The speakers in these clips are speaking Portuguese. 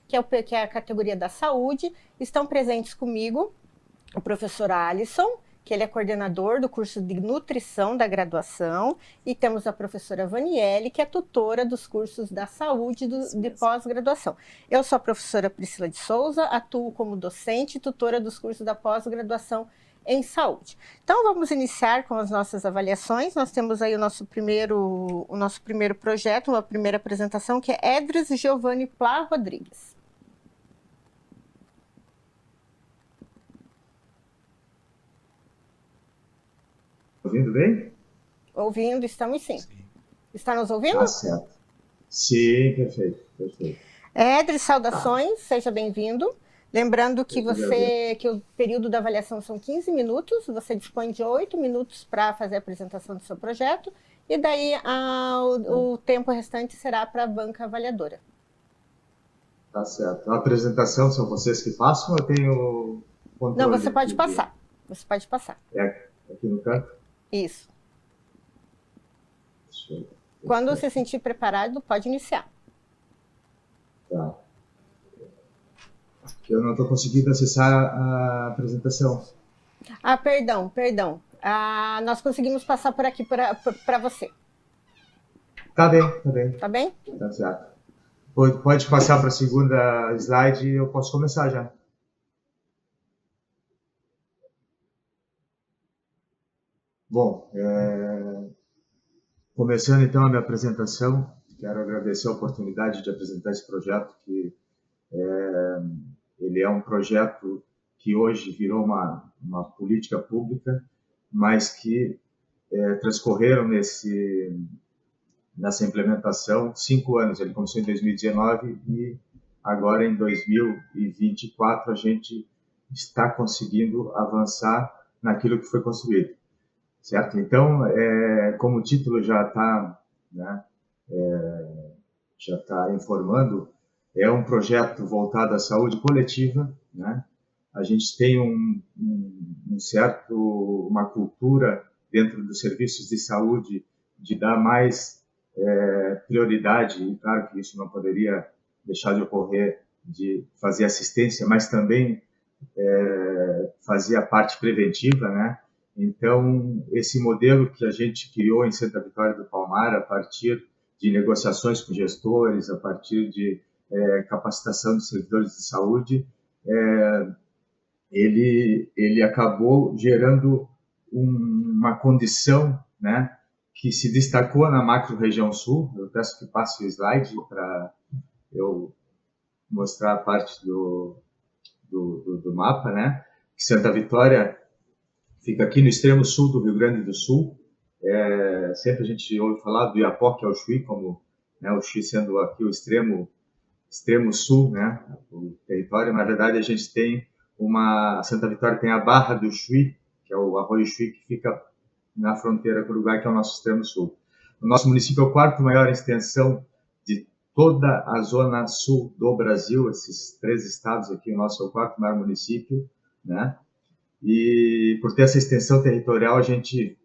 que é a categoria da saúde. Estão presentes comigo o professor Alisson, que ele é coordenador do curso de nutrição da graduação, e temos a professora Vaniele, que é tutora dos cursos da saúde de pós-graduação. Eu sou a professora Priscila de Souza, atuo como docente e tutora dos cursos da pós-graduação em saúde. Então, vamos iniciar com as nossas avaliações. Nós temos aí o nosso primeiro projeto, uma primeira apresentação, que é Edris Giovanni Plá Rodrigues. Ouvindo bem? Ouvindo, estamos sim. Está nos ouvindo? Tá certo. Sim, perfeito, perfeito. Edris, saudações, seja bem-vindo. Lembrando que que o período da avaliação são 15 minutos, você dispõe de 8 minutos para fazer a apresentação do seu projeto, e daí o tempo restante será para a banca avaliadora. Tá certo. A apresentação são vocês que passam ou eu tenho controle? Não, você pode passar. Você pode passar. É aqui no canto? Isso. Quando você se sentir preparado, pode iniciar. Tá. Eu não estou conseguindo acessar a apresentação. Perdão. Nós conseguimos passar por aqui para você. Tá bem. Tá bem? Tá certo. Pode passar para a segunda slide e eu posso começar já. Bom, começando então a minha apresentação, quero agradecer a oportunidade de apresentar esse projeto, que ele é um projeto que hoje virou uma política pública, mas que transcorreram nessa implementação 5 anos. Ele começou em 2019 e agora em 2024 a gente está conseguindo avançar naquilo que foi construído, certo? Então, como o título já está, né, informando, é um projeto voltado à saúde coletiva, né? A gente tem uma cultura dentro dos serviços de saúde de dar mais prioridade, e claro que isso não poderia deixar de ocorrer, de fazer assistência, mas também fazer a parte preventiva, né? Então, esse modelo que a gente criou em Santa Vitória do Palmar, a partir de negociações com gestores, a partir de capacitação de servidores de saúde, ele acabou gerando uma condição, né, que se destacou na macro-região sul. Eu peço que passe o slide para eu mostrar a parte do mapa, né? Que Santa Vitória fica aqui no extremo sul do Rio Grande do Sul. Sempre a gente ouve falar do Iapoque ao Chuí, como, né, o Chuí sendo aqui o extremo sul, né, o território. Na verdade, a gente tem Santa Vitória tem a Barra do Chuí, que é o Arroio Chuí, que fica na fronteira com o Uruguai, que é o nosso extremo sul. O nosso município é o quarto maior em extensão de toda a zona sul do Brasil. Esses 3 estados aqui, o nosso é o quarto maior município, né? E por ter essa extensão territorial, a gente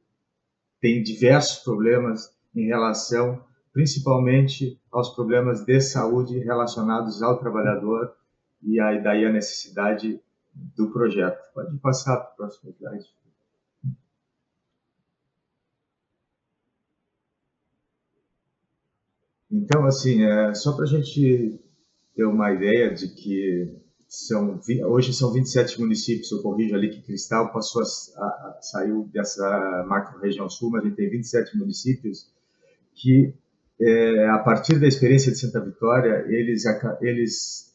tem diversos problemas em relação, principalmente, aos problemas de saúde relacionados ao trabalhador, e aí daí a necessidade do projeto. Pode passar para o próximo slide. Então, assim, só para a gente ter uma ideia de que hoje são 27 municípios, eu corrijo ali que Cristal saiu dessa macro-região sul, mas a gente tem 27 municípios que, a partir da experiência de Santa Vitória, eles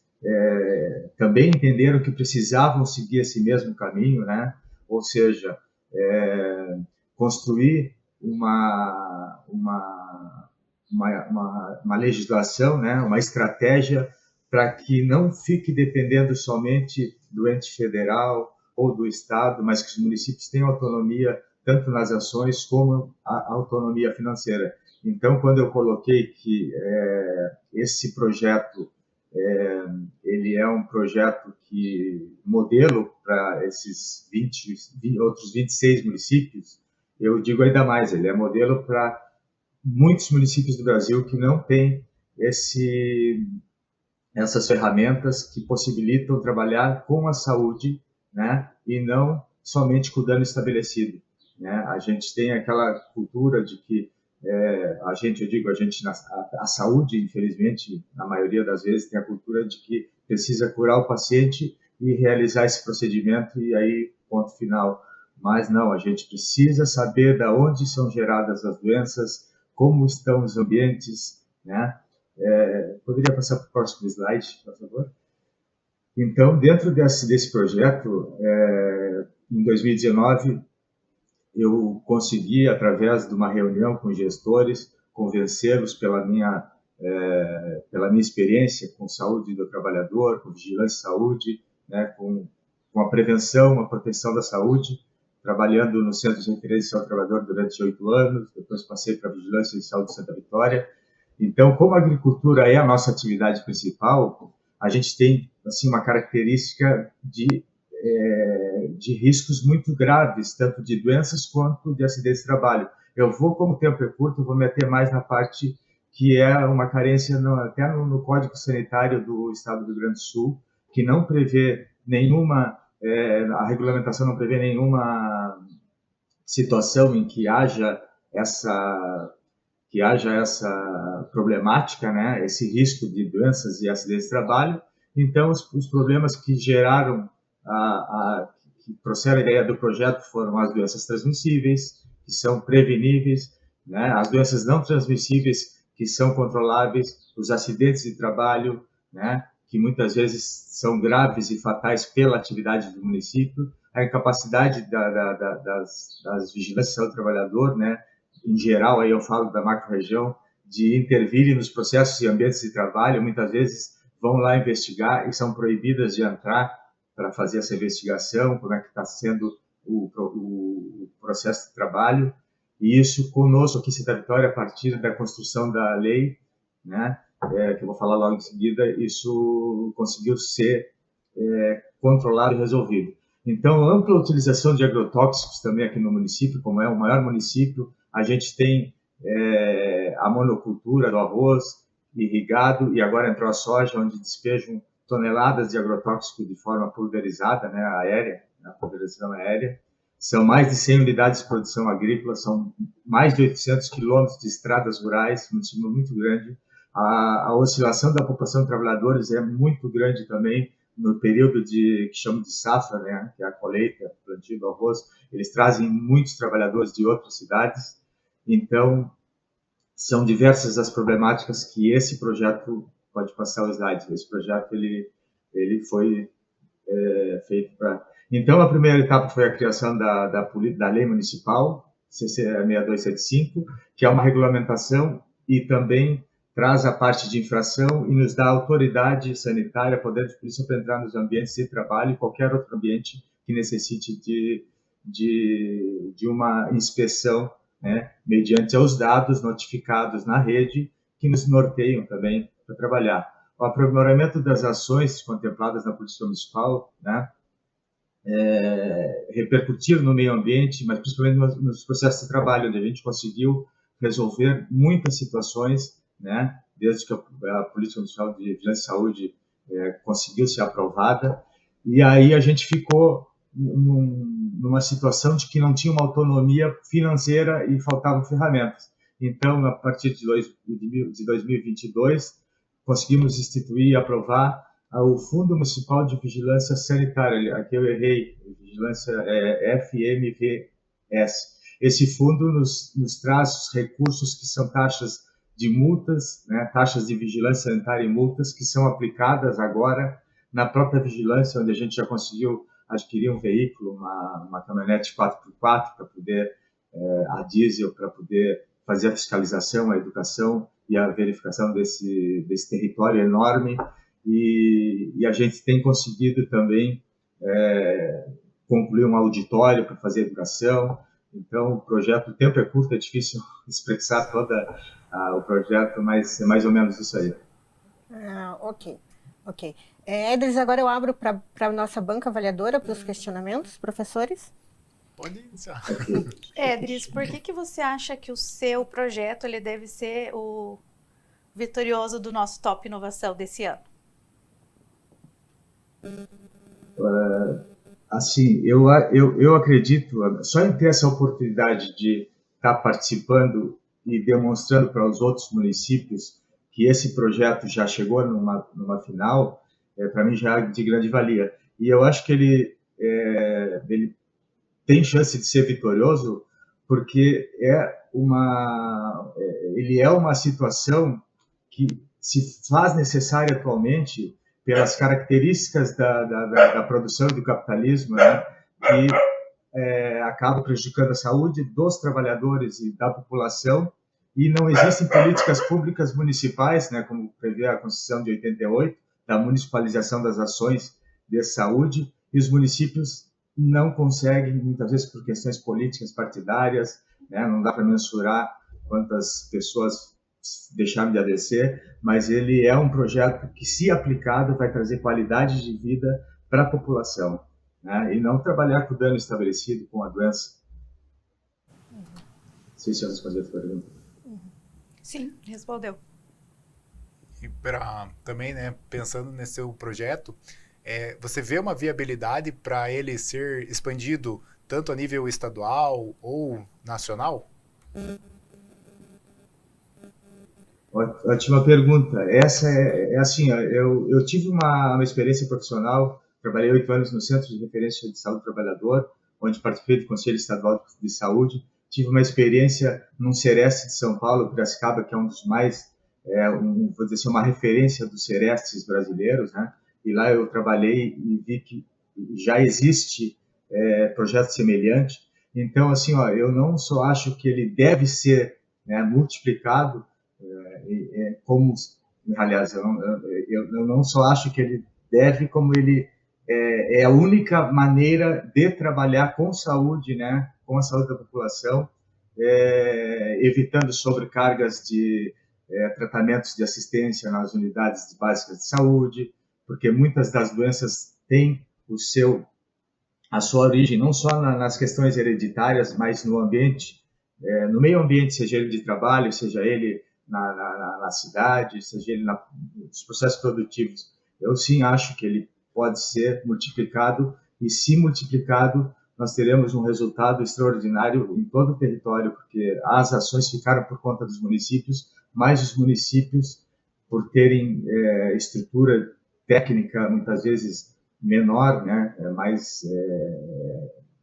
também entenderam que precisavam seguir esse mesmo caminho, né? Ou seja, construir uma legislação, né? Uma estratégia para que não fique dependendo somente do ente federal ou do estado, mas que os municípios tenham autonomia tanto nas ações como a autonomia financeira. Então, quando eu coloquei que esse projeto ele é um projeto modelo para esses outros 26 municípios, eu digo ainda mais, ele é modelo para muitos municípios do Brasil que não têm essas ferramentas que possibilitam trabalhar com a saúde, né, e não somente com o dano estabelecido, né? A gente tem aquela cultura de que a saúde, infelizmente, na maioria das vezes tem a cultura de que precisa curar o paciente e realizar esse procedimento e aí ponto final. Mas não, a gente precisa saber de onde são geradas as doenças, como estão os ambientes, né? Poderia passar para o próximo slide, por favor? Então, dentro desse projeto, em 2019, eu consegui, através de uma reunião com gestores, convencê-los pela minha experiência com saúde do trabalhador, com vigilância de saúde, né, com a prevenção, a proteção da saúde, trabalhando no Centro de Referência ao Trabalhador durante 8 anos, depois passei para a Vigilância de Saúde de Santa Vitória. Então, como a agricultura é a nossa atividade principal, a gente tem assim uma característica de riscos muito graves, tanto de doenças quanto de acidentes de trabalho. Eu vou, como o tempo é curto, vou meter mais na parte que é uma carência até no Código Sanitário do Estado do Rio Grande do Sul, que não prevê nenhuma, a regulamentação não prevê nenhuma situação em que haja essa problemática, né, esse risco de doenças e acidentes de trabalho. Então, os problemas que geraram, que trouxeram a ideia do projeto foram as doenças transmissíveis, que são preveníveis, né, as doenças não transmissíveis, que são controláveis, os acidentes de trabalho, né, que muitas vezes são graves e fatais pela atividade do município, a incapacidade das vigilâncias do trabalhador, né, em geral, aí eu falo da macro-região, de intervirem nos processos e ambientes de trabalho, muitas vezes vão lá investigar e são proibidas de entrar para fazer essa investigação, como é que está sendo o processo de trabalho. E isso conosco aqui em Santa Vitória, a partir da construção da lei, né, que eu vou falar logo em seguida, isso conseguiu ser controlado e resolvido. Então, ampla utilização de agrotóxicos também aqui no município, como é o maior município, a gente tem a monocultura do arroz irrigado e agora entrou a soja, onde despejam toneladas de agrotóxico de forma pulverizada, né, aérea, a pulverização aérea. São mais de 100 unidades de produção agrícola, são mais de 800 quilômetros de estradas rurais, um município muito grande. A oscilação da população de trabalhadores é muito grande também no período que chamam de safra, né, que é a colheita, plantio do arroz. Eles trazem muitos trabalhadores de outras cidades. Então, são diversas as problemáticas que esse projeto, pode passar o slide, esse projeto ele foi feito para... Então, a primeira etapa foi a criação da Lei Municipal, CC 6275, que é uma regulamentação e também traz a parte de infração e nos dá autoridade sanitária, poder de polícia para entrar nos ambientes de trabalho e qualquer outro ambiente que necessite de uma inspeção, né, mediante os dados notificados na rede, que nos norteiam também para trabalhar. O aprimoramento das ações contempladas na política municipal, né, repercutir no meio ambiente, mas principalmente nos processos de trabalho, onde a gente conseguiu resolver muitas situações, né, desde que a Política Municipal de Vigilância e Saúde conseguiu ser aprovada, e aí a gente ficou numa situação de que não tinha uma autonomia financeira e faltavam ferramentas. Então, a partir de 2022, conseguimos instituir e aprovar o Fundo Municipal de Vigilância Sanitária, aqui eu errei, Vigilância FMVS. Esse fundo nos traz os recursos que são taxas de multas, né, taxas de vigilância sanitária e multas, que são aplicadas agora na própria vigilância, onde a gente já conseguiu adquirir um veículo, uma caminhonete 4x4, para poder, a diesel, para poder fazer a fiscalização, a educação e a verificação desse território enorme. E a gente tem conseguido também concluir um auditório para fazer educação. Então, o projeto, o tempo é curto, é difícil expressar todo o projeto, mas é mais ou menos isso aí. Ok. Edris, agora eu abro para a nossa banca avaliadora, para os questionamentos, professores. Pode iniciar. Edris, por que você acha que o seu projeto ele deve ser o vitorioso do nosso Top Inovação desse ano? Assim, eu acredito, só em ter essa oportunidade de estar participando e demonstrando para os outros municípios que esse projeto já chegou numa final, para mim já é de grande valia. E eu acho que ele tem chance de ser vitorioso porque ele é uma situação que se faz necessária atualmente pelas características da produção e do capitalismo, né, que acaba prejudicando a saúde dos trabalhadores e da população, e não existem políticas públicas municipais, né, como prevê a Constituição de 88, da municipalização das ações de saúde, e os municípios não conseguem, muitas vezes por questões políticas partidárias, né, não dá para mensurar quantas pessoas deixaram de adoecer, mas ele é um projeto que, se aplicado, vai trazer qualidade de vida para a população, né, e não trabalhar com o dano estabelecido com a doença. Não sei se eu respondi a sua pergunta. Sim, respondeu. E também, né, pensando nesse seu projeto, você vê uma viabilidade para ele ser expandido tanto a nível estadual ou nacional? Ótima pergunta. Essa assim, eu tive uma experiência profissional, trabalhei 8 anos no Centro de Referência de Saúde do Trabalhador, onde participei do Conselho Estadual de Saúde. Tive uma experiência num Sereste de São Paulo, Piracicaba, que é um dos mais, vou dizer assim, uma referência dos Serestes brasileiros, né? E lá eu trabalhei e vi que já existe projeto semelhante. Então, assim, ó, eu não só acho que ele deve ser, né, multiplicado, como, aliás, eu não só acho que ele deve, como ele é a única maneira de trabalhar com saúde, né, com a saúde da população, evitando sobrecargas de tratamentos de assistência nas unidades básicas de saúde, porque muitas das doenças têm a sua origem não só nas questões hereditárias, mas no ambiente, no meio ambiente, seja ele de trabalho, seja ele na cidade, seja ele nos processos produtivos. Eu sim acho que ele pode ser multiplicado, e se multiplicado, nós teremos um resultado extraordinário em todo o território, porque as ações ficaram por conta dos municípios, mas os municípios, por terem estrutura técnica, muitas vezes menor, né,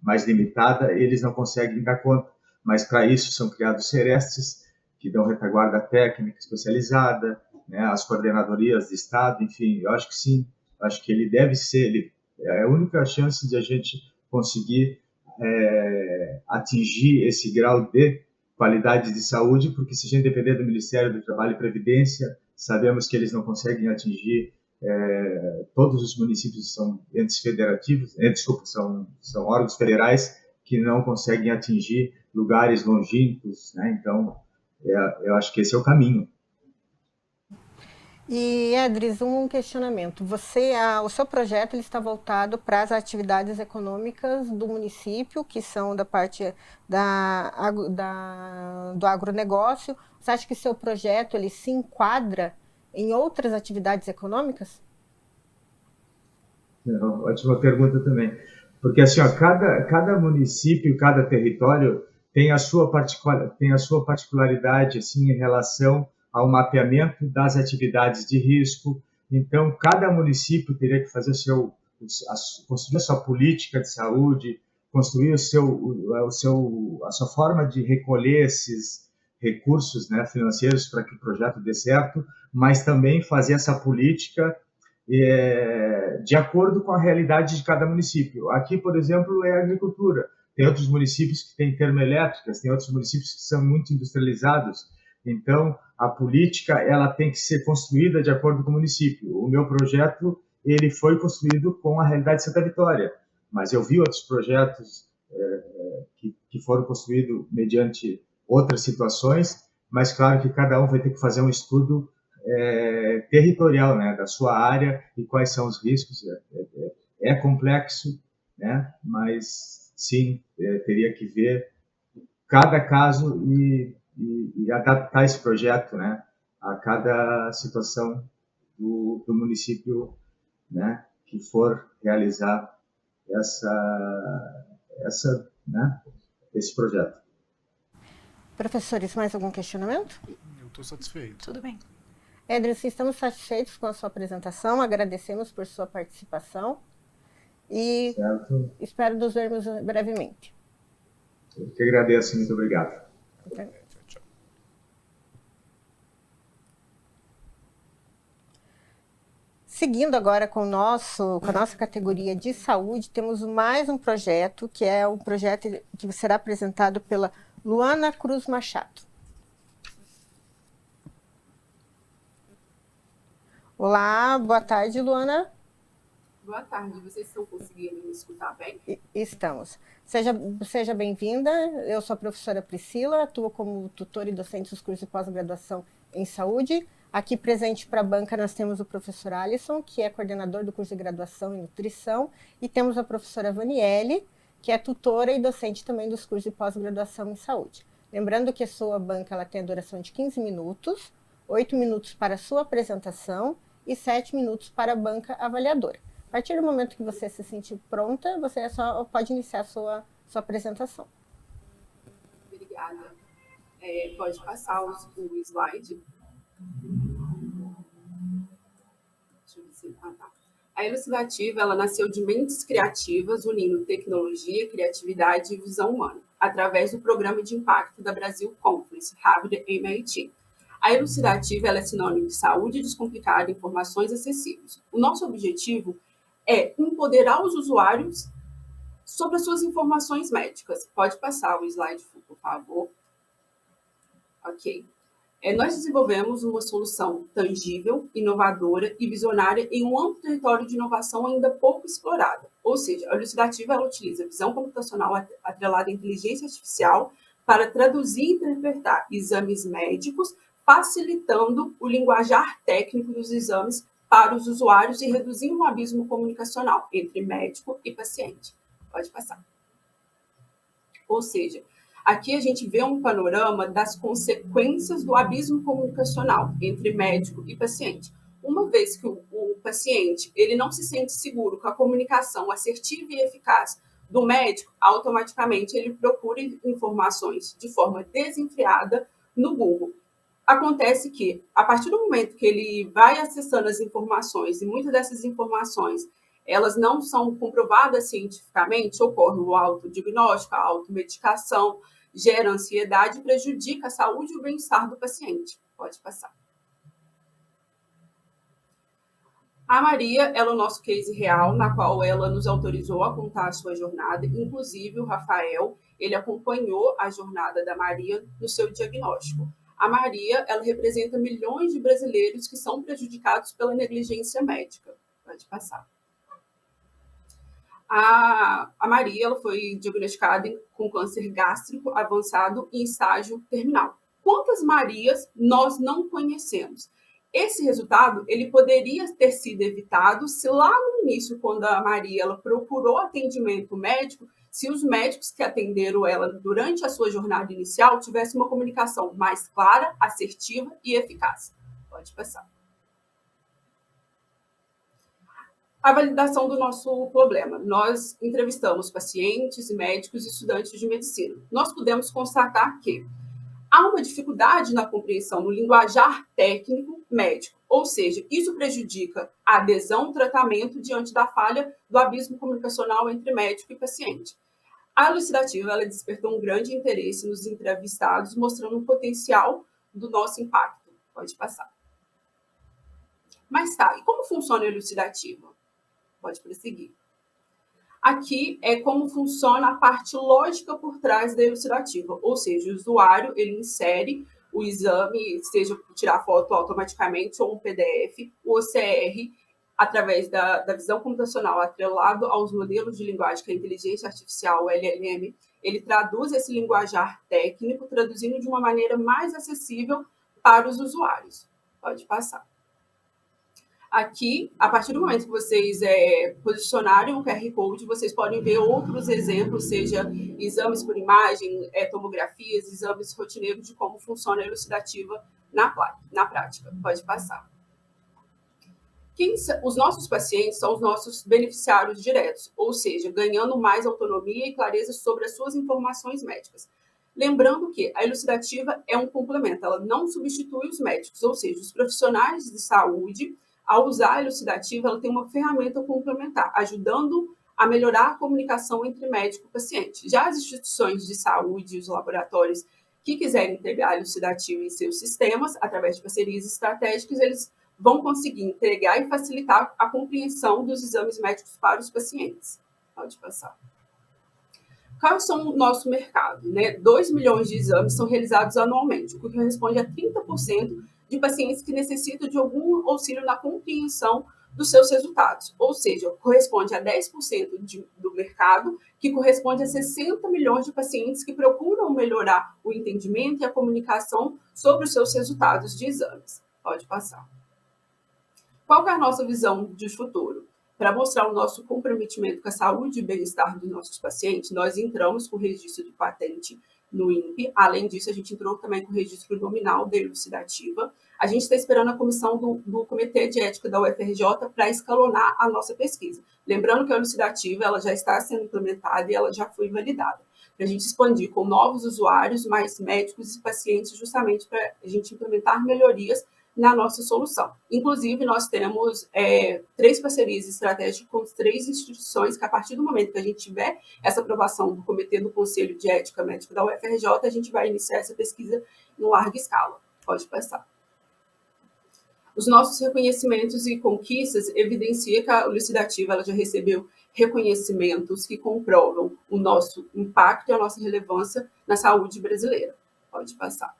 mais limitada, eles não conseguem dar conta. Mas para isso são criados serestes, que dão retaguarda técnica especializada, né, as coordenadorias de Estado, enfim, eu acho que sim, acho que ele deve ser, é a única chance de a gente conseguir atingir esse grau de qualidade de saúde, porque se a gente depender do Ministério do Trabalho e Previdência, sabemos que eles não conseguem atingir, todos os municípios são entes federativos, desculpa, são órgãos federais que não conseguem atingir lugares longínquos, né? Então, eu acho que esse é o caminho. E, Edris, um questionamento. O seu projeto ele está voltado para as atividades econômicas do município, que são da parte do agronegócio. Você acha que seu projeto ele se enquadra em outras atividades econômicas? Ótima pergunta também. Porque assim, ó, cada município, cada território tem a sua particularidade assim, em relação ao mapeamento das atividades de risco. Então, cada município teria que fazer construir a sua política de saúde, construir a sua forma de recolher esses recursos, né, financeiros para que o projeto dê certo, mas também fazer essa política de acordo com a realidade de cada município. Aqui, por exemplo, é a agricultura. Tem outros municípios que têm termoelétricas, tem outros municípios que são muito industrializados. Então, a política ela tem que ser construída de acordo com o município. O meu projeto ele foi construído com a realidade de Santa Vitória, mas eu vi outros projetos que foram construídos mediante outras situações, mas claro que cada um vai ter que fazer um estudo territorial, né, da sua área e quais são os riscos. É complexo, né, mas sim, teria que ver cada caso e adaptar esse projeto, né, a cada situação do município, né, que for realizar esse projeto. Professores, mais algum questionamento? Eu estou satisfeito. Tudo bem. Edricson, estamos satisfeitos com a sua apresentação, agradecemos por sua participação e Certo. espero nos vermos brevemente. Eu que agradeço, muito obrigado. Tchau. Seguindo agora com a nossa categoria de saúde, temos mais um projeto, que é um projeto que será apresentado pela Luana Cruz Machado. Olá, boa tarde, Luana. Boa tarde, vocês estão conseguindo me escutar bem? Estamos. Seja bem-vinda, eu sou a professora Priscila, atuo como tutora e docente dos cursos de pós-graduação em saúde. Aqui presente para a banca nós temos o professor Alisson, que é coordenador do curso de graduação em nutrição, e temos a professora Vaniele, que é tutora e docente também dos cursos de pós-graduação em saúde. Lembrando que a sua banca ela tem a duração de 15 minutos, 8 minutos para a sua apresentação e 7 minutos para a banca avaliadora. A partir do momento que você se sentir pronta, você só pode iniciar a sua apresentação. Obrigada. Pode passar o slide. Deixa eu ver se... tá. A Elucidativa, ela nasceu de mentes criativas, unindo tecnologia, criatividade e visão humana, através do programa de impacto da Brasil Conference, Harvard MIT. A Elucidativa ela é sinônimo de saúde descomplicada e informações acessíveis. O nosso objetivo é empoderar os usuários sobre as suas informações médicas. Pode passar o slide, por favor. Ok. Nós desenvolvemos uma solução tangível, inovadora e visionária em um amplo território de inovação ainda pouco explorado. Ou seja, a Elucidativa ela utiliza visão computacional atrelada à inteligência artificial para traduzir e interpretar exames médicos, facilitando o linguajar técnico dos exames para os usuários e reduzindo o abismo comunicacional entre médico e paciente. Pode passar. Ou seja, aqui a gente vê um panorama das consequências do abismo comunicacional entre médico e paciente. Uma vez que o paciente ele não se sente seguro com a comunicação assertiva e eficaz do médico, automaticamente ele procura informações de forma desenfreada no Google. Acontece que, a partir do momento que ele vai acessando as informações, e muitas dessas informações elas não são comprovadas cientificamente, ocorre o autodiagnóstico, a automedicação, gera ansiedade e prejudica a saúde e o bem-estar do paciente. Pode passar. A Maria, ela é o nosso case real, na qual ela nos autorizou a contar a sua jornada. Inclusive, o Rafael, ele acompanhou a jornada da Maria no seu diagnóstico. A Maria, ela representa milhões de brasileiros que são prejudicados pela negligência médica. Pode passar. A Maria ela foi diagnosticada com câncer gástrico avançado em estágio terminal. Quantas Marias nós não conhecemos? Esse resultado ele poderia ter sido evitado se lá no início, quando a Maria ela procurou atendimento médico, se os médicos que atenderam ela durante a sua jornada inicial tivessem uma comunicação mais clara, assertiva e eficaz. Pode passar. A validação do nosso problema. Nós entrevistamos pacientes, médicos e estudantes de medicina. Nós pudemos constatar que há uma dificuldade na compreensão do linguajar técnico médico, ou seja, isso prejudica a adesão ao tratamento diante da falha do abismo comunicacional entre médico e paciente. A Elucidativa ela despertou um grande interesse nos entrevistados, mostrando o potencial do nosso impacto. Pode passar. Mas tá, e como funciona a Elucidativa? Pode prosseguir. Aqui é como funciona a parte lógica por trás da Elucidativa, ou seja, o usuário ele insere o exame, seja tirar foto automaticamente ou um PDF, o OCR, através da visão computacional atrelado aos modelos de linguagem que é a inteligência artificial, o LLM, ele traduz esse linguajar técnico, traduzindo de uma maneira mais acessível para os usuários. Pode passar. Aqui, a partir do momento que vocês posicionarem o QR Code, vocês podem ver outros exemplos, seja exames por imagem, tomografias, exames rotineiros de como funciona a Elucidativa na prática. Pode passar. Os nossos pacientes são os nossos beneficiários diretos, ou seja, ganhando mais autonomia e clareza sobre as suas informações médicas. Lembrando que a elucidativa é um complemento, ela não substitui os médicos, ou seja, os profissionais de saúde, ao usar a elucidativa, ela tem uma ferramenta complementar, ajudando a melhorar a comunicação entre médico e paciente. Já as instituições de saúde e os laboratórios que quiserem integrar a elucidativa em seus sistemas, através de parcerias estratégicas, eles vão conseguir entregar e facilitar a compreensão dos exames médicos para os pacientes. Pode passar. Quais são o nosso mercado? 2 milhões de exames são realizados anualmente, o que corresponde a 30% de pacientes que necessitam de algum auxílio na compreensão dos seus resultados. Ou seja, corresponde a 10% do mercado, que corresponde a 60 milhões de pacientes que procuram melhorar o entendimento e a comunicação sobre os seus resultados de exames. Pode passar. Qual que é a nossa visão de futuro? Para mostrar o nosso comprometimento com a saúde e bem-estar dos nossos pacientes, nós entramos com o registro de patente no INPE. Além disso, a gente entrou também com o registro nominal da elucidativa. A gente está esperando a comissão do Comitê de Ética da UFRJ para escalonar a nossa pesquisa. Lembrando que a elucidativa ela já está sendo implementada e ela já foi validada. Para a gente expandir com novos usuários, mais médicos e pacientes, justamente para a gente implementar melhorias na nossa solução. Inclusive, nós temos 3 parcerias estratégicas com 3 instituições que, a partir do momento que a gente tiver essa aprovação do Comitê do Conselho de Ética Médica da UFRJ, a gente vai iniciar essa pesquisa em larga escala. Pode passar. Os nossos reconhecimentos e conquistas evidenciam que a elucidativa ela já recebeu reconhecimentos que comprovam o nosso impacto e a nossa relevância na saúde brasileira. Pode passar.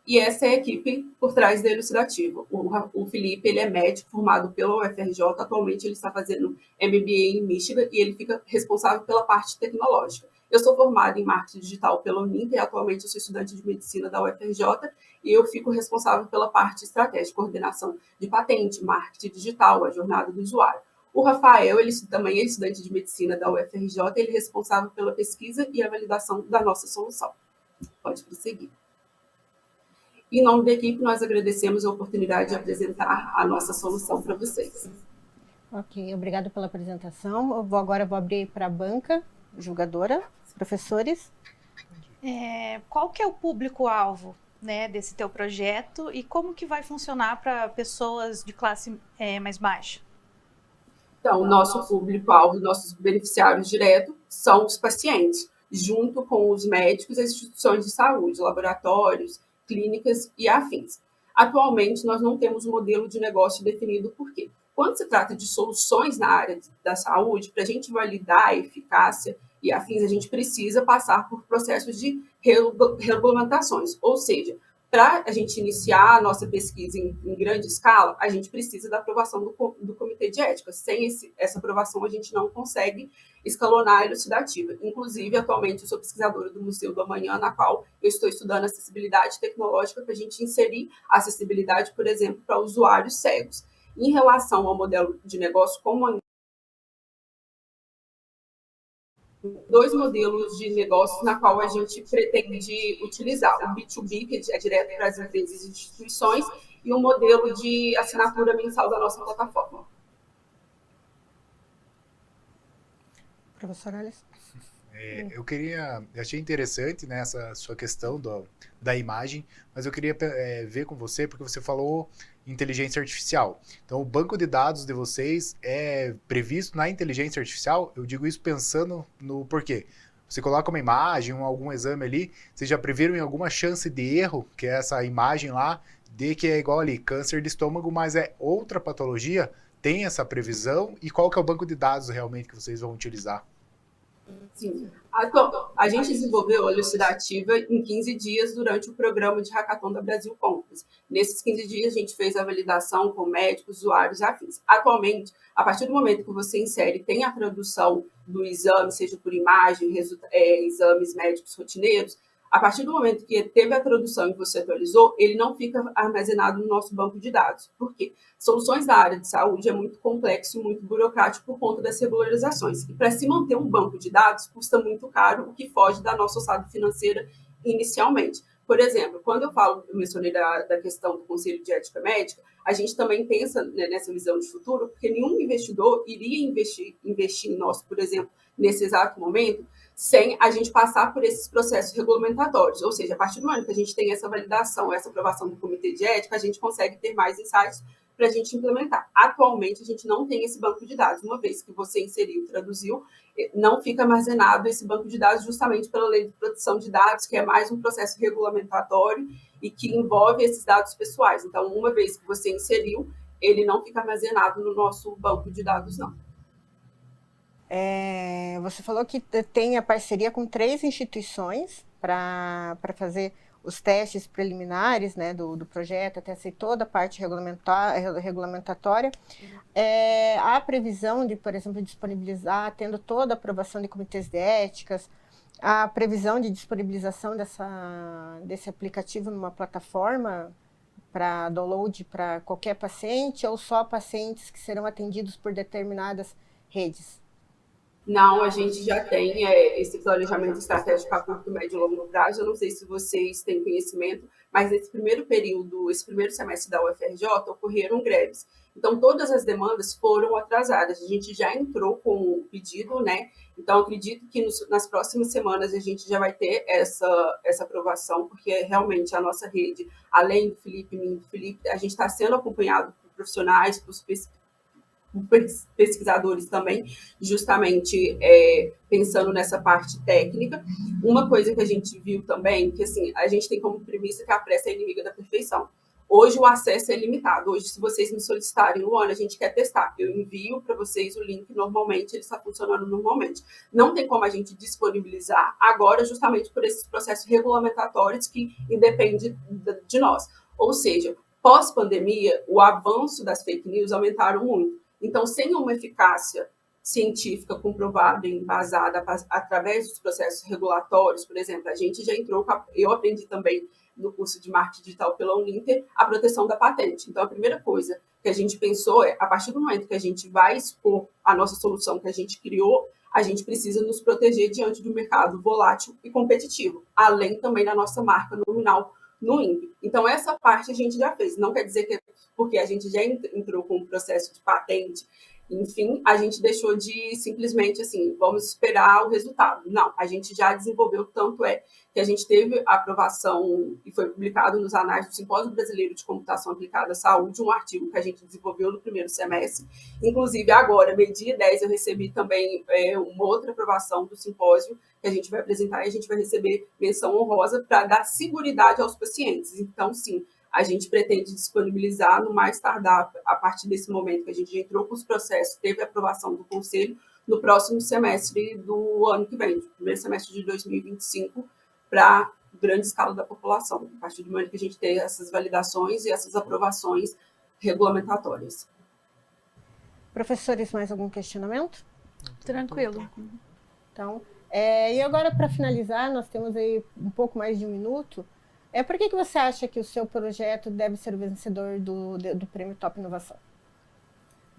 E essa é a equipe por trás da elucidativa. O Felipe, ele é médico formado pela UFRJ, atualmente ele está fazendo MBA em Michigan e ele fica responsável pela parte tecnológica. Eu sou formada em marketing digital pela Uninter e atualmente eu sou estudante de medicina da UFRJ e eu fico responsável pela parte estratégica, coordenação de patente, marketing digital, a jornada do usuário. O Rafael, ele também é estudante de medicina da UFRJ, ele é responsável pela pesquisa e a validação da nossa solução. Pode prosseguir. Em nome da equipe, nós agradecemos a oportunidade de apresentar a nossa solução para vocês. Ok, obrigada pela apresentação. Agora vou abrir para a banca julgadora, os professores. Qual que é o público-alvo, desse teu projeto e como que vai funcionar para pessoas de classe mais baixa? Então, o nosso público-alvo, nossos beneficiários diretos são os pacientes, junto com os médicos e as instituições de saúde, laboratórios, clínicas e afins. Atualmente, nós não temos um modelo de negócio definido. Por quê? Quando se trata de soluções na área da saúde, para a gente validar a eficácia e afins, a gente precisa passar por processos de regulamentações. Ou seja, para a gente iniciar a nossa pesquisa em grande escala, a gente precisa da aprovação do Comitê de Ética. Sem essa aprovação, a gente não consegue escalonar a elucidativa. Inclusive, atualmente, eu sou pesquisadora do Museu do Amanhã, na qual eu estou estudando acessibilidade tecnológica para a gente inserir a acessibilidade, por exemplo, para usuários cegos. Em relação ao modelo de negócio, como 2 modelos de negócio na qual a gente pretende utilizar. O B2B, que é direto para as empresas e instituições, e um modelo de assinatura mensal da nossa plataforma. Professor Alisson. Eu achei interessante essa sua questão da imagem, mas eu queria ver com você, porque você falou inteligência artificial. Então, o banco de dados de vocês é previsto na inteligência artificial? Eu digo isso pensando no porquê. Você coloca uma imagem, algum exame ali, vocês já previram em alguma chance de erro, que é essa imagem lá, de que é igual ali, câncer de estômago, mas é outra patologia? Tem essa previsão? E qual que é o banco de dados realmente que vocês vão utilizar? Sim. A gente desenvolveu a elucidativa em 15 dias durante o programa de Hackathon da Brasil Conference. Nesses 15 dias, a gente fez a validação com médicos, usuários e afins. Atualmente, a partir do momento que você insere, tem a tradução do exame, seja por imagem, exames médicos rotineiros, a partir do momento que teve a tradução e você atualizou, ele não fica armazenado no nosso banco de dados. Por quê? Soluções da área de saúde é muito complexo e muito burocrático por conta das regularizações. E para se manter um banco de dados custa muito caro, o que foge da nossa ossada financeira inicialmente. Por exemplo, quando eu mencionei da questão do Conselho de Ética Médica, a gente também pensa, né, nessa visão de futuro, porque nenhum investidor iria investir em nós, por exemplo, nesse exato momento, sem a gente passar por esses processos regulamentatórios. Ou seja, a partir do momento que a gente tem essa validação, essa aprovação do Comitê de Ética, a gente consegue ter mais insights para a gente implementar. Atualmente, a gente não tem esse banco de dados. Uma vez que você inseriu, traduziu, não fica armazenado esse banco de dados justamente pela lei de proteção de dados, que é mais um processo regulamentatório e que envolve esses dados pessoais. Então, uma vez que você inseriu, ele não fica armazenado no nosso banco de dados, não. Você falou que tem a parceria com 3 instituições para fazer os testes preliminares, né, do projeto, até ser toda a parte regulamentatória. Há previsão de, por exemplo, disponibilizar, tendo toda a aprovação de comitês de éticas, a previsão de disponibilização desse aplicativo numa plataforma para download para qualquer paciente, ou só pacientes que serão atendidos por determinadas redes? Não, a gente já tem esse planejamento estratégico a curto, médio e longo prazo. Eu não sei se vocês têm conhecimento, mas nesse primeiro período, esse primeiro semestre da UFRJ, ocorreram greves. Então, todas as demandas foram atrasadas. A gente já entrou com o pedido, né? Então, acredito que nas próximas semanas a gente já vai ter essa aprovação, porque realmente a nossa rede, além do Felipe, a gente está sendo acompanhado por profissionais, por pesquisadores também, justamente pensando nessa parte técnica. Uma coisa que a gente viu também, que assim, a gente tem como premissa que a pressa é inimiga da perfeição. Hoje o acesso é limitado. Hoje, se vocês me solicitarem, Luana, a gente quer testar. Eu envio para vocês o link normalmente, ele está funcionando normalmente. Não tem como a gente disponibilizar agora, justamente por esses processos regulamentatórios que independem de nós. Ou seja, pós-pandemia, o avanço das fake news aumentaram muito. Então, sem uma eficácia científica comprovada e embasada através dos processos regulatórios, por exemplo, a gente já entrou, eu aprendi também no curso de marketing digital pela Uninter, a proteção da patente. Então, a primeira coisa que a gente pensou a partir do momento que a gente vai expor a nossa solução que a gente criou, a gente precisa nos proteger diante do mercado volátil e competitivo, além também da nossa marca nominal no INPE. Então, essa parte a gente já fez. Não quer dizer que porque a gente já entrou com um processo de patente, enfim, a gente deixou de simplesmente assim, vamos esperar o resultado. Não, a gente já desenvolveu, tanto que a gente teve a aprovação e foi publicado nos anais do Simpósio Brasileiro de Computação Aplicada à Saúde, um artigo que a gente desenvolveu no primeiro semestre. Inclusive, agora, meio-dia 10, eu recebi também uma outra aprovação do simpósio que a gente vai apresentar e a gente vai receber menção honrosa para dar seguridade aos pacientes. Então, sim, a gente pretende disponibilizar no mais tardar, a partir desse momento que a gente entrou com os processos, teve a aprovação do Conselho, no próximo semestre do ano que vem, primeiro semestre de 2025, para grande escala da população, a partir do momento que a gente tem essas validações e essas aprovações regulamentatórias. Professores, mais algum questionamento? Tranquilo. Então, e agora, para finalizar, nós temos aí um pouco mais de 1 minuto. Por que você acha que o seu projeto deve ser o vencedor do Prêmio Top Inovação?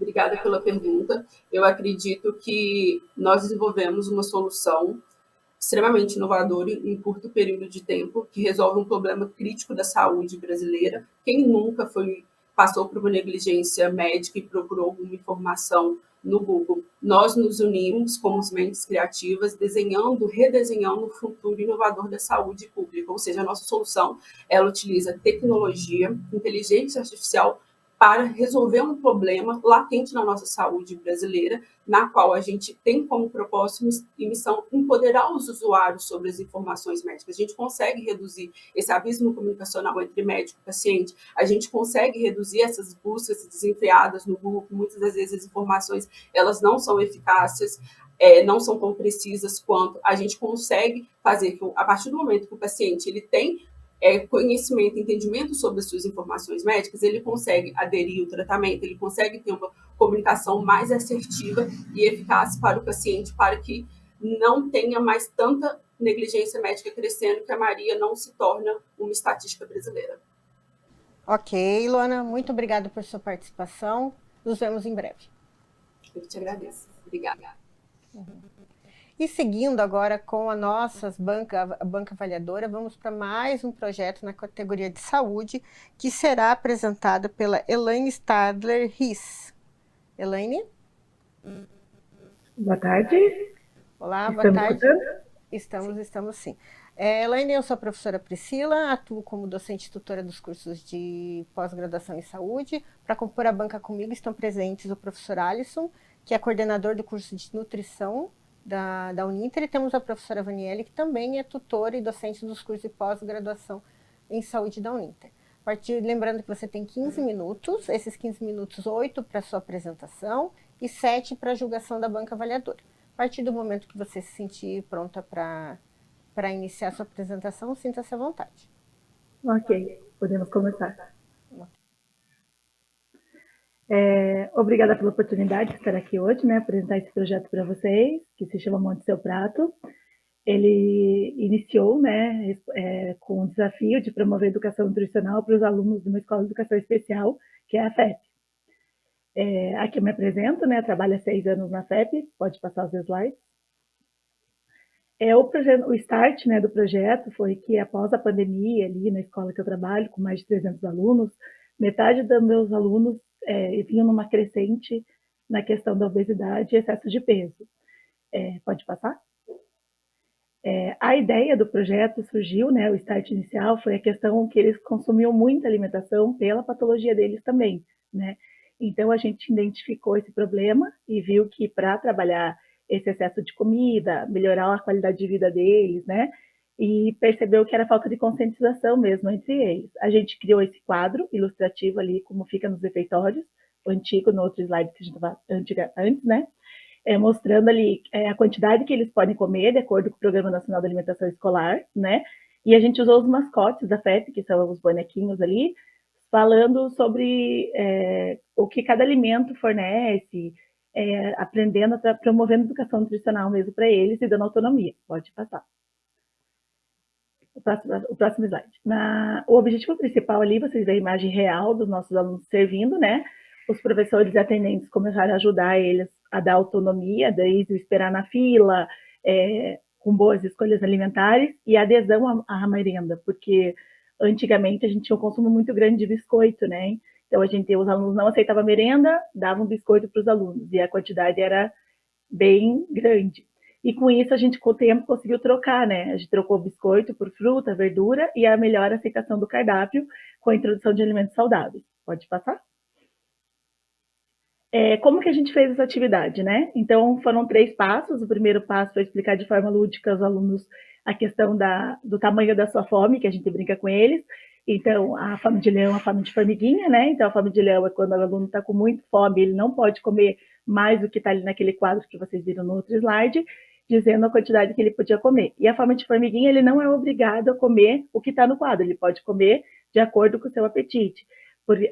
Obrigada pela pergunta. Eu acredito que nós desenvolvemos uma solução extremamente inovadora em curto período de tempo, que resolve um problema crítico da saúde brasileira. Quem nunca passou por uma negligência médica e procurou alguma informação no Google? Nós nos unimos como as mentes criativas, redesenhando o futuro inovador da saúde pública. Ou seja, a nossa solução, ela utiliza tecnologia, inteligência artificial, para resolver um problema latente na nossa saúde brasileira, na qual a gente tem como propósito e missão empoderar os usuários sobre as informações médicas. A gente consegue reduzir esse abismo comunicacional entre médico e paciente, a gente consegue reduzir essas buscas desenfreadas no Google, que muitas das vezes as informações elas não são eficazes, não são tão precisas quanto. A gente consegue fazer que, a partir do momento que o paciente ele tem conhecimento, entendimento sobre as suas informações médicas, ele consegue aderir ao tratamento, ele consegue ter uma comunicação mais assertiva e eficaz para o paciente, para que não tenha mais tanta negligência médica crescendo, que a Maria não se torna uma estatística brasileira. Ok, Luana, muito obrigada por sua participação. Nos vemos em breve. Eu te agradeço. Obrigada. E seguindo agora com a a banca avaliadora, vamos para mais um projeto na categoria de saúde, que será apresentado pela Elaine Stadler Riss. Elaine? Boa tarde. Olá, boa Estamos tarde. escutando? Estamos sim. Elaine, eu sou a professora Priscila, atuo como docente e tutora dos cursos de pós-graduação em saúde. Para compor a banca comigo estão presentes o professor Alisson, que é coordenador do curso de nutrição da Uninter, e temos a professora Vaniele, que também é tutora e docente dos cursos de pós-graduação em saúde da Uninter. Lembrando que você tem 15 minutos, esses 15 minutos, 8 para sua apresentação e 7 para a julgação da banca avaliadora. A partir do momento que você se sentir pronta para iniciar sua apresentação, sinta-se à vontade. Ok, podemos começar. Obrigada pela oportunidade de estar aqui hoje, né, apresentar esse projeto para vocês, que se chama Monte Seu Prato. Ele iniciou, né, com o desafio de promover educação nutricional para os alunos de uma escola de educação especial, que é a FEP. Aqui eu me apresento, né, trabalho há 6 anos na FEP, pode passar os slides. O start, né, do projeto foi que após a pandemia, ali na escola que eu trabalho, com mais de 300 alunos, metade dos meus alunos vinham numa crescente na questão da obesidade e excesso de peso. Pode passar? A ideia do projeto surgiu, né, o start inicial foi a questão que eles consumiam muita alimentação pela patologia deles também, né? Então a gente identificou esse problema e viu que para trabalhar esse excesso de comida, melhorar a qualidade de vida deles, né? E percebeu que era falta de conscientização mesmo entre eles. A gente criou esse quadro ilustrativo ali, como fica nos refeitórios, o antigo, no outro slide que a gente estava antes, né? Mostrando ali a quantidade que eles podem comer, de acordo com o Programa Nacional da Alimentação Escolar, né? E a gente usou os mascotes da FEP, que são os bonequinhos ali, falando sobre o que cada alimento fornece, aprendendo, promovendo educação nutricional mesmo para eles e dando autonomia. Pode passar. O próximo slide. O objetivo principal ali, vocês veem a imagem real dos nossos alunos servindo, né? Os professores e atendentes começaram a ajudar eles a dar autonomia, desde esperar na fila, com boas escolhas alimentares e adesão à merenda, porque antigamente a gente tinha um consumo muito grande de biscoito, né? Então os alunos não aceitavam merenda, davam biscoito para os alunos e a quantidade era bem grande. E com isso a gente com o tempo conseguiu trocar, né? A gente trocou o biscoito por fruta, verdura e a melhor aceitação do cardápio com a introdução de alimentos saudáveis. Pode passar? Como que a gente fez essa atividade, né? Então, foram 3 passos. O primeiro passo foi explicar de forma lúdica aos alunos a questão do tamanho da sua fome, que a gente brinca com eles. Então, a fome de leão, a fome de formiguinha, né? Então, a fome de leão é quando o aluno está com muita fome, ele não pode comer mais do que está ali naquele quadro que vocês viram no outro slide, dizendo a quantidade que ele podia comer. E a fome de formiguinha, ele não é obrigado a comer o que está no quadro, ele pode comer de acordo com o seu apetite.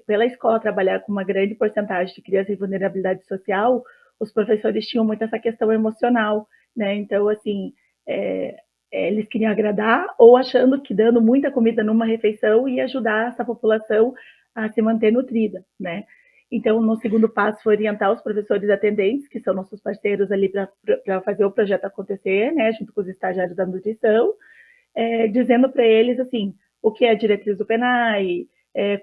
Pela escola trabalhar com uma grande porcentagem de crianças em vulnerabilidade social, os professores tinham muito essa questão emocional, né? Então, assim, eles queriam agradar ou achando que dando muita comida numa refeição ia ajudar essa população a se manter nutrida, né? Então, no segundo passo foi orientar os professores atendentes, que são nossos parceiros ali para fazer o projeto acontecer, né? Junto com os estagiários da nutrição, dizendo para eles, assim, o que é a diretriz do PENAI,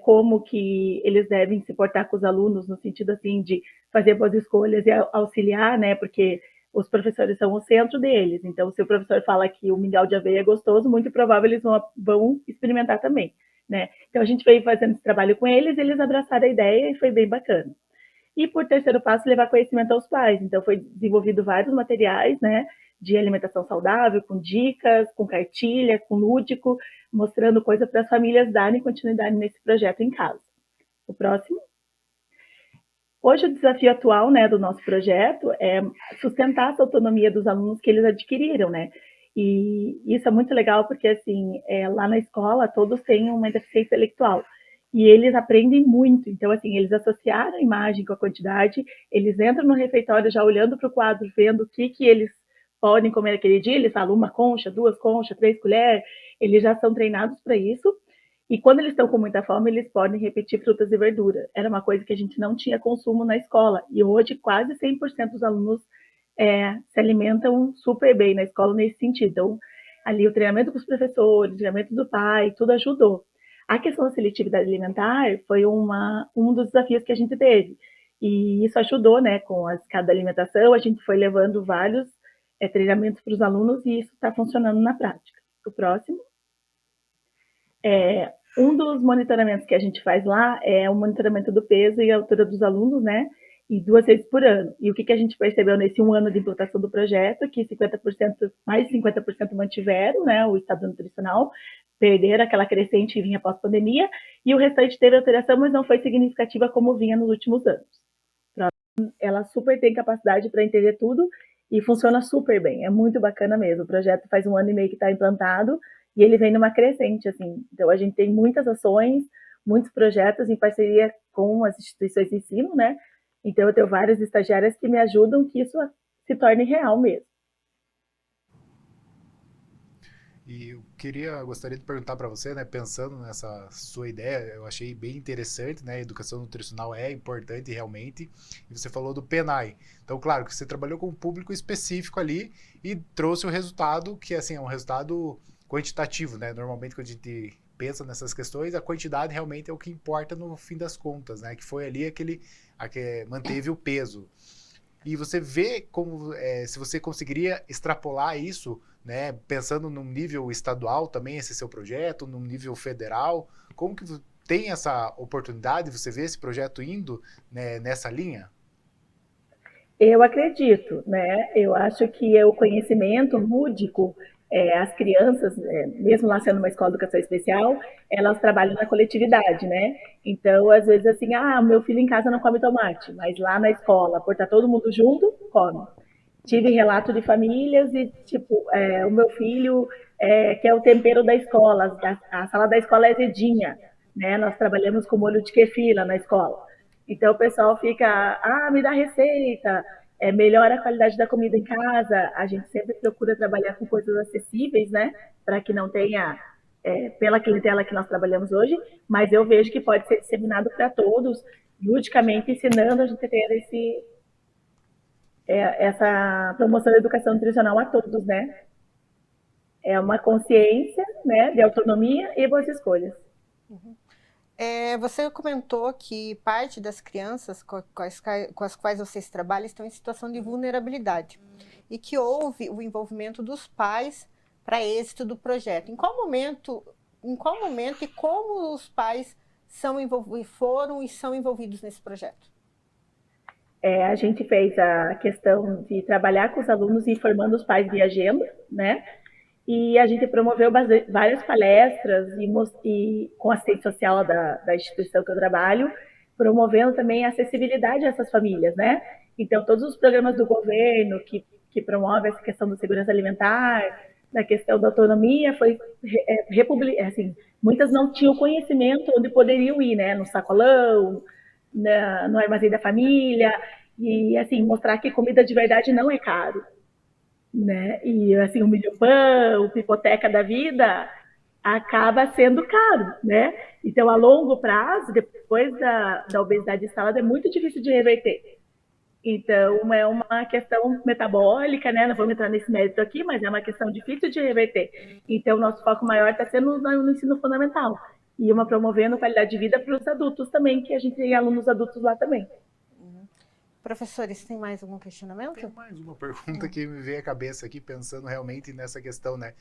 como que eles devem se portar com os alunos, no sentido, assim, de fazer boas escolhas e auxiliar, né? Porque os professores são o centro deles. Então, se o professor fala que o mingau de aveia é gostoso, muito provável eles vão experimentar também, né? Então, a gente veio fazendo esse trabalho com eles, eles abraçaram a ideia e foi bem bacana. E, por terceiro passo, levar conhecimento aos pais. Então, foi desenvolvido vários materiais, né, de alimentação saudável, com dicas, com cartilha, com lúdico, mostrando coisa para as famílias darem continuidade nesse projeto em casa. O próximo. Hoje, o desafio atual, né, do nosso projeto é sustentar essa autonomia dos alunos que eles adquiriram, né? E isso é muito legal porque, assim, lá na escola, todos têm uma deficiência intelectual. E eles aprendem muito. Então, assim, eles associaram a imagem com a quantidade, eles entram no refeitório já olhando para o quadro, vendo o que eles podem comer naquele dia, eles falam 1 concha, 2 conchas, 3 colheres, eles já são treinados para isso. E quando eles estão com muita fome, eles podem repetir frutas e verduras. Era uma coisa que a gente não tinha consumo na escola. E hoje, quase 100% dos alunos se alimentam super bem na escola nesse sentido. Então, ali o treinamento com os professores, o treinamento do pai, tudo ajudou. A questão da seletividade alimentar foi um dos desafios que a gente teve. E isso ajudou, né, com a escada da alimentação, a gente foi levando vários treinamentos para os alunos e isso está funcionando na prática. O próximo. Um dos monitoramentos que a gente faz lá é o monitoramento do peso e altura dos alunos, né? E 2 vezes por ano. E o que a gente percebeu nesse 1 ano de implantação do projeto, que 50%, mais de 50% mantiveram, né, o estado nutricional, perderam aquela crescente que vinha pós-pandemia, e o restante teve alteração, mas não foi significativa como vinha nos últimos anos. Ela super tem capacidade para entender tudo e funciona super bem, é muito bacana mesmo. O projeto faz 1 ano e meio que está implantado, e ele vem numa crescente, assim. Então, a gente tem muitas ações, muitos projetos em parceria com as instituições de ensino, né? Então, eu tenho várias estagiárias que me ajudam que isso se torne real mesmo. E gostaria de perguntar para você, né, pensando nessa sua ideia, eu achei bem interessante, né, a educação nutricional é importante realmente, e você falou do PENAI. Então, claro que você trabalhou com um público específico ali e trouxe o resultado que, assim, é um resultado quantitativo, né? Normalmente, quando a gente pensa nessas questões, a quantidade realmente é o que importa no fim das contas, né? Que foi ali aquele manteve o peso. E você vê como, se você conseguiria extrapolar isso, né? Pensando num nível estadual também, esse seu projeto, num nível federal, como que tem essa oportunidade, você vê esse projeto indo, né, nessa linha? Eu acredito, né? Eu acho que o conhecimento lúdico, as crianças, mesmo lá sendo uma escola de educação especial, elas trabalham na coletividade, né? Então, às vezes, assim, meu filho em casa não come tomate, mas lá na escola, por estar todo mundo junto, come. Tive relato de famílias e, tipo, o meu filho quer o tempero da escola, a sala da escola é azedinha, né? Nós trabalhamos com molho de kefir lá na escola. Então o pessoal fica, me dá receita, melhora a qualidade da comida em casa. A gente sempre procura trabalhar com coisas acessíveis, né? Para que não tenha, pela clientela que nós trabalhamos hoje, mas eu vejo que pode ser disseminado para todos, ludicamente ensinando a gente a ter essa promoção da educação nutricional a todos, né? É uma consciência, né, de autonomia e boas escolhas. Você comentou que parte das crianças com as quais vocês trabalham estão em situação de vulnerabilidade e que houve o envolvimento dos pais para êxito do projeto. Em qual momento e como os pais foram e são envolvidos nesse projeto? A gente fez a questão de trabalhar com os alunos e informando os pais via agenda, né? E a gente promoveu várias palestras e com assistente social da instituição que eu trabalho, promovendo também a acessibilidade a essas famílias, né? Então, todos os programas do governo que promovem essa questão da segurança alimentar, da questão da autonomia, assim, muitas não tinham conhecimento onde poderiam ir, né? No sacolão, no armazém da família, e assim, mostrar que comida de verdade não é caro, né? E assim, o milho-pão, o pipoteca da vida acaba sendo caro, né? Então, a longo prazo, depois da obesidade instalada, é muito difícil de reverter. Então, é uma questão metabólica, né? Não vou entrar nesse mérito aqui, mas é uma questão difícil de reverter. Então, nosso foco maior está sendo no ensino fundamental. E promovendo qualidade de vida para os adultos também, que a gente tem alunos adultos lá também. Professores, tem mais algum questionamento? Tem mais uma pergunta que me veio à cabeça aqui, pensando realmente nessa questão, né,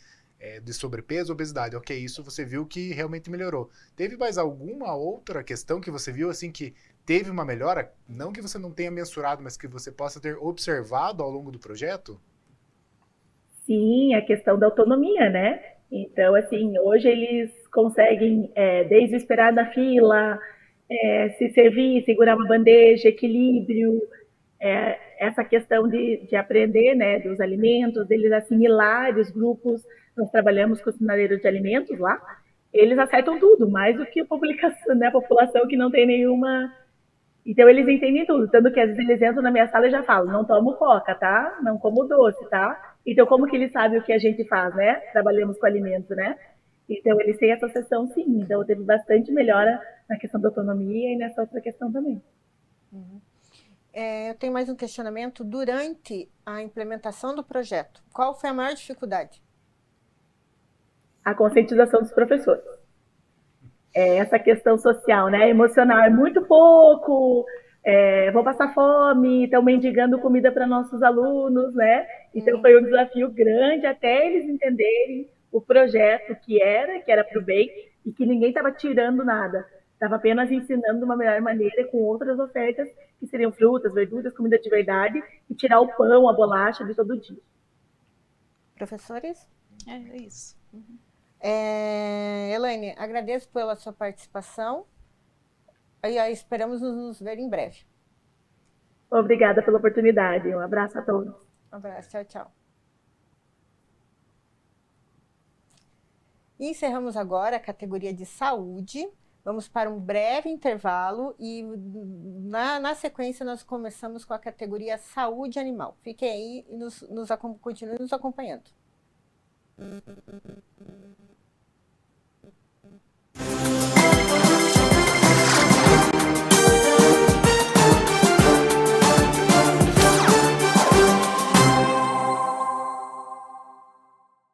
de sobrepeso, obesidade. Ok, isso você viu que realmente melhorou. Teve mais alguma outra questão que você viu, assim, que teve uma melhora? Não que você não tenha mensurado, mas que você possa ter observado ao longo do projeto? Sim, a questão da autonomia, né? Então, assim, hoje eles conseguem, desde esperar na fila, se servir, segurar uma bandeja, equilíbrio, essa questão de aprender, né, dos alimentos, deles assimilar os grupos. Nós trabalhamos com o sinareiro de alimentos lá, eles acertam tudo, mais do que a população que não tem nenhuma. Então eles entendem tudo, tanto que às vezes eles entram na minha sala e já falam, não tomo coca, tá? Não como doce, tá? Então como que eles sabem o que a gente faz, né? Trabalhamos com alimentos, né? Então eles têm essa sessão sim, então teve bastante melhora na questão da autonomia e nessa outra questão também. eu tenho mais um questionamento. Durante a implementação do projeto, qual foi a maior dificuldade? A conscientização dos professores. Essa questão social, né, emocional, é muito pouco, vão passar fome, estão mendigando comida para nossos alunos, né? Então foi um desafio grande até eles entenderem o projeto que era para o bem, e que ninguém estava tirando nada, estava apenas ensinando de uma melhor maneira com outras ofertas, que seriam frutas, verduras, comida de verdade, e tirar o pão, a bolacha de todo dia. Professores? É isso. Uhum. Elaine, agradeço pela sua participação e esperamos nos ver em breve. Obrigada pela oportunidade. Um abraço a todos. Um abraço, tchau, tchau. E encerramos agora a categoria de saúde. Vamos para um breve intervalo e na sequência nós começamos com a categoria saúde animal. Fiquem aí e continue nos acompanhando.